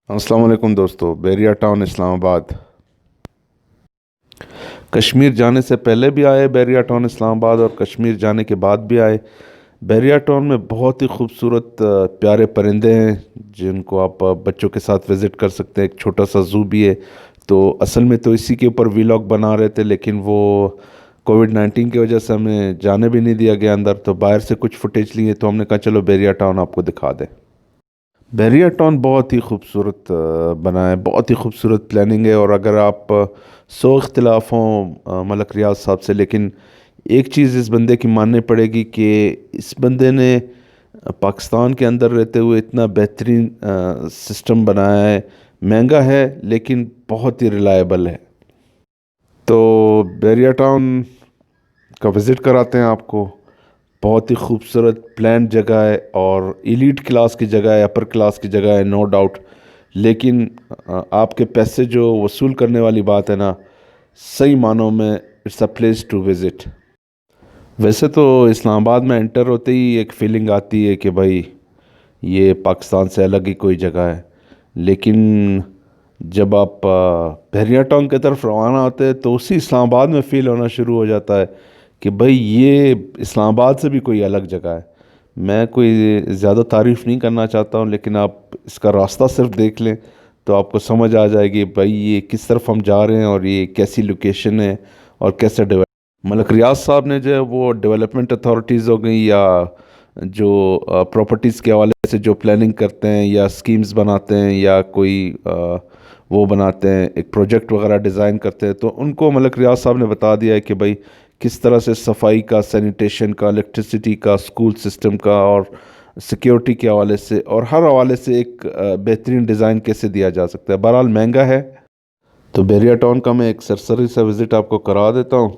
अस्सलाम वालेकुम दोस्तों। बैरिया टाउन इस्लामाबाद। कश्मीर जाने से पहले भी आए बैरिया टाउन इस्लामाबाद, और कश्मीर जाने के बाद भी आए। बैरिया टाउन में बहुत ही खूबसूरत प्यारे परिंदे हैं जिनको आप बच्चों के साथ विज़िट कर सकते हैं। एक छोटा सा ज़ू भी है। तो असल में तो इसी के ऊपर वीलॉग बना रहे थे, लेकिन वो कोविड-19 की वजह से हमें जाने भी नहीं दिया गया अंदर। तो बाहर से कुछ फुटेज लिए, तो हमने कहा चलो बैरिया टाउन आपको दिखा दें। बैरिया टाउन बहुत ही खूबसूरत बना है, बहुत ही खूबसूरत प्लानिंग है। और अगर आप 100 इख्तिलाफ हों मलक रियाज साहब से, लेकिन एक चीज़ इस बंदे की माननी पड़ेगी कि इस बंदे ने पाकिस्तान के अंदर रहते हुए इतना बेहतरीन सिस्टम बनाया है। महंगा है लेकिन बहुत ही रिलायबल है। तो बैरिया टाउन का विज़िट कराते हैं आपको। बहुत ही खूबसूरत प्लान जगह है और एलीट क्लास की जगह है, अपर क्लास की जगह है, नो डाउट। लेकिन आपके पैसे जो वसूल करने वाली बात है ना, सही मानों में it's a place to visit. वैसे तो इस्लामाबाद में एंटर होते ही एक फीलिंग आती है कि भाई ये पाकिस्तान से अलग ही कोई जगह है। लेकिन जब आप बहरिया टाउन की तरफ रवाना होते हैं तो उसी इस्लामाबाद में फ़ील होना शुरू हो जाता है कि भाई ये इस्लामाबाद से भी कोई अलग जगह है। मैं कोई ज़्यादा तारीफ़ नहीं करना चाहता हूँ, लेकिन आप इसका रास्ता सिर्फ देख लें तो आपको समझ आ जाएगी भाई ये किस तरफ हम जा रहे हैं और ये कैसी लोकेशन है और कैसे डेवलप। मलक रियाज साहब ने जो है वो डेवलपमेंट अथॉरिटीज़ हो गई या जो प्रॉपर्टीज़ के हवाले से जो प्लानिंग करते हैं या स्कीम्स बनाते हैं या कोई वो बनाते हैं, एक प्रोजेक्ट वगैरह डिज़ाइन करते हैं, तो उनको मलक रियाज साहब ने बता दिया है कि भाई किस तरह से सफाई का, सैनिटेशन का, इलेक्ट्रिसिटी का, स्कूल सिस्टम का और सिक्योरिटी के हवाले से और हर हवाले से एक बेहतरीन डिज़ाइन कैसे दिया जा सकता है। बहरहाल महंगा है। तो बैरिया टाउन का मैं एक सरसरी सा विज़िट आपको करा देता हूँ,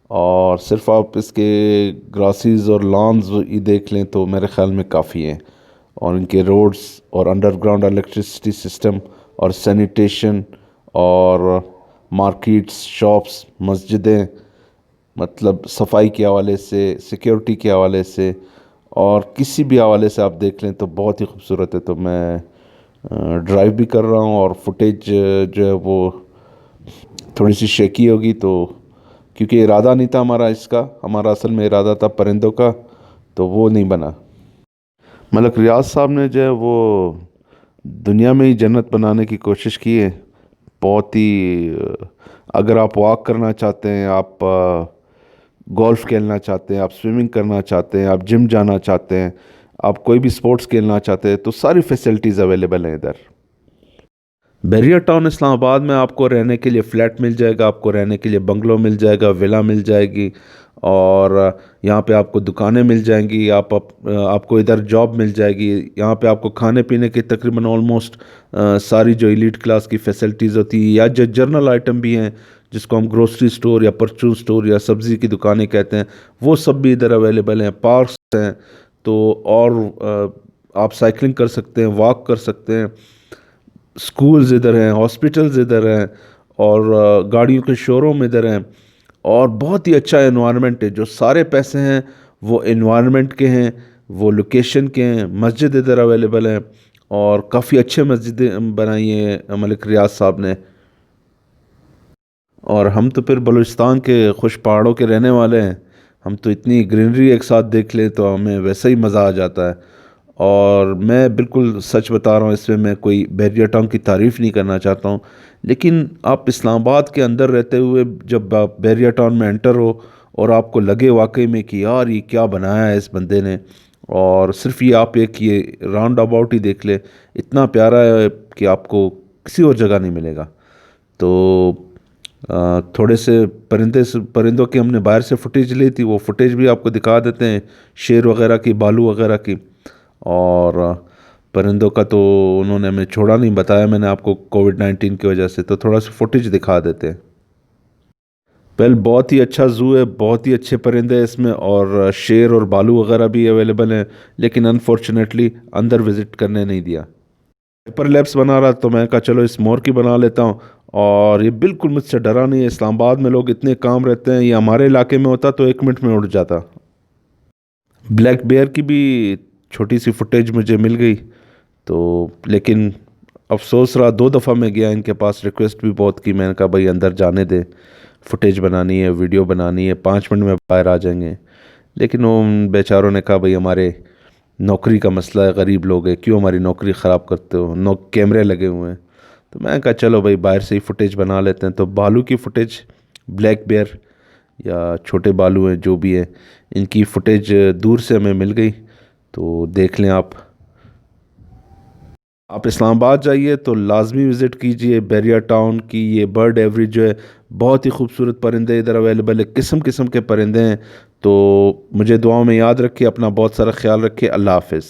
और सिर्फ आप इसके ग्रासीज और लॉन्स ही देख लें तो मेरे ख्याल में काफ़ी हैं। और इनके रोड्स और अंडरग्राउंड इलेक्ट्रिसिटी सिस्टम और सैनिटेशन और मार्केट्स, शॉप्स, मस्जिदें, मतलब सफाई के हवाले से, सिक्योरिटी के हवाले से और किसी भी हवाले से आप देख लें तो बहुत ही खूबसूरत है। तो मैं ड्राइव भी कर रहा हूँ और फुटेज जो है वो थोड़ी सी शेकी होगी, तो क्योंकि इरादा नहीं था हमारा इसका, हमारा असल में इरादा था परिंदों का, तो वो नहीं बना। मलक रियाज साहब ने जो है वो दुनिया में ही जन्नत बनाने की कोशिश की है। बहुत ही अगर आप वॉक करना चाहते हैं, आप गोल्फ खेलना चाहते हैं, आप स्विमिंग करना चाहते हैं, आप जिम जाना चाहते हैं, आप कोई भी स्पोर्ट्स खेलना चाहते हैं, तो सारी फैसिलिटीज़ अवेलेबल हैं इधर। बैरिया टाउन इस्लामाबाद में आपको रहने के लिए फ़्लैट मिल जाएगा, आपको रहने के लिए बंगलो मिल जाएगा, विला मिल जाएगी, और यहाँ पे आपको दुकानें मिल जाएंगी। आपको इधर जॉब मिल जाएगी। यहाँ पे आपको खाने पीने की तकरीबन ऑलमोस्ट सारी जो एलीट क्लास की फैसिलिटीज़ होती है या जो जर्नल आइटम भी हैं जिसको हम ग्रोसरी स्टोर या परचून स्टोर या सब्ज़ी की दुकानें कहते हैं, वो सब भी इधर अवेलेबल हैं। पार्क्स हैं, तो और आप साइकिलिंग कर सकते हैं, वॉक कर सकते हैं। स्कूल्स इधर हैं, हॉस्पिटल्स इधर हैं, और गाड़ियों के शोरूम इधर हैं। और बहुत ही अच्छा एनवायरनमेंट है। जो सारे पैसे हैं वो एनवायरनमेंट के हैं, वो लोकेशन के हैं। मस्जिद इधर अवेलेबल है और काफ़ी अच्छे मस्जिदें बनाई हैं मलिक रियाज साहब ने। और हम तो फिर बलूचिस्तान के खुश पहाड़ों के रहने वाले हैं। हम तो इतनी ग्रीनरी एक साथ देख लें तो हमें वैसे ही मज़ा आ जाता है। और मैं बिल्कुल सच बता रहा हूँ, इसमें मैं कोई बैरिया टाउन की तारीफ़ नहीं करना चाहता हूँ, लेकिन आप इस्लामाबाद के अंदर रहते हुए जब आप बैरिया टाउन में एंटर हो और आपको लगे वाकई में कि यार ये क्या बनाया है इस बंदे ने, और सिर्फ ये आप एक ये राउंड अबाउट ही देख ले, इतना प्यारा है कि आपको किसी और जगह नहीं मिलेगा। तो थोड़े से परिंदों की हमने बाहर से फुटेज ली थी, वो फुटेज भी आपको दिखा देते हैं, शेर वगैरह की, भालू वगैरह की। और परिंदों का तो उन्होंने हमें छोड़ा नहीं, बताया मैंने आपको कोविड-19 की वजह से, तो थोड़ा सा फुटेज दिखा देते हैं। वेल, बहुत ही अच्छा ज़ू है, बहुत ही अच्छे परिंदे हैं इसमें, और शेर और भालू वगैरह भी अवेलेबल हैं, लेकिन अनफॉर्चुनेटली अंदर विज़िट करने नहीं दिया। पेपर लैब्स बना रहा तो मैं कहा चलो इस मोर की बना लेता हूँ, और ये बिल्कुल मुझसे डरा नहीं है। इस्लामाबाद में लोग इतने काम रहते हैं, ये हमारे इलाके में होता तो 1 मिनट में उड़ जाता। ब्लैक बेयर की भी छोटी सी फुटेज मुझे मिल गई, तो लेकिन افسوس رہا، 2 دفعہ میں گیا ان کے پاس، ریکویسٹ بھی بہت کی، میں نے کہا بھائی اندر جانے دے، فوٹیج بنانی ہے، ویڈیو بنانی ہے، 5 منٹ میں باہر آ جائیں گے، لیکن وہ ان بیچاروں نے کہا بھائی ہمارے نوکری کا مسئلہ ہے، غریب لوگ ہیں، کیوں ہماری نوکری خراب کرتے ہو، کیمرے لگے ہوئے ہیں۔ تو میں نے کہا چلو بھائی باہر سے ہی فوٹیج بنا لیتے ہیں، تو بھالو کی فوٹیج، بلیک بیئر یا چھوٹے بالو ہیں جو بھی ہیں، ان کی فوٹیج دور سے ہمیں مل گئی، تو دیکھ لیں آپ۔ آپ اسلام آباد جائیے تو لازمی وزٹ کیجئے بیریا ٹاؤن کی، یہ برڈ ایوری جو ہے بہت ہی خوبصورت پرندے ادھر اویلیبل ہے، قسم قسم کے پرندے ہیں، تو مجھے دعاؤں میں یاد رکھیے، اپنا بہت سارا خیال رکھیے، اللہ حافظ۔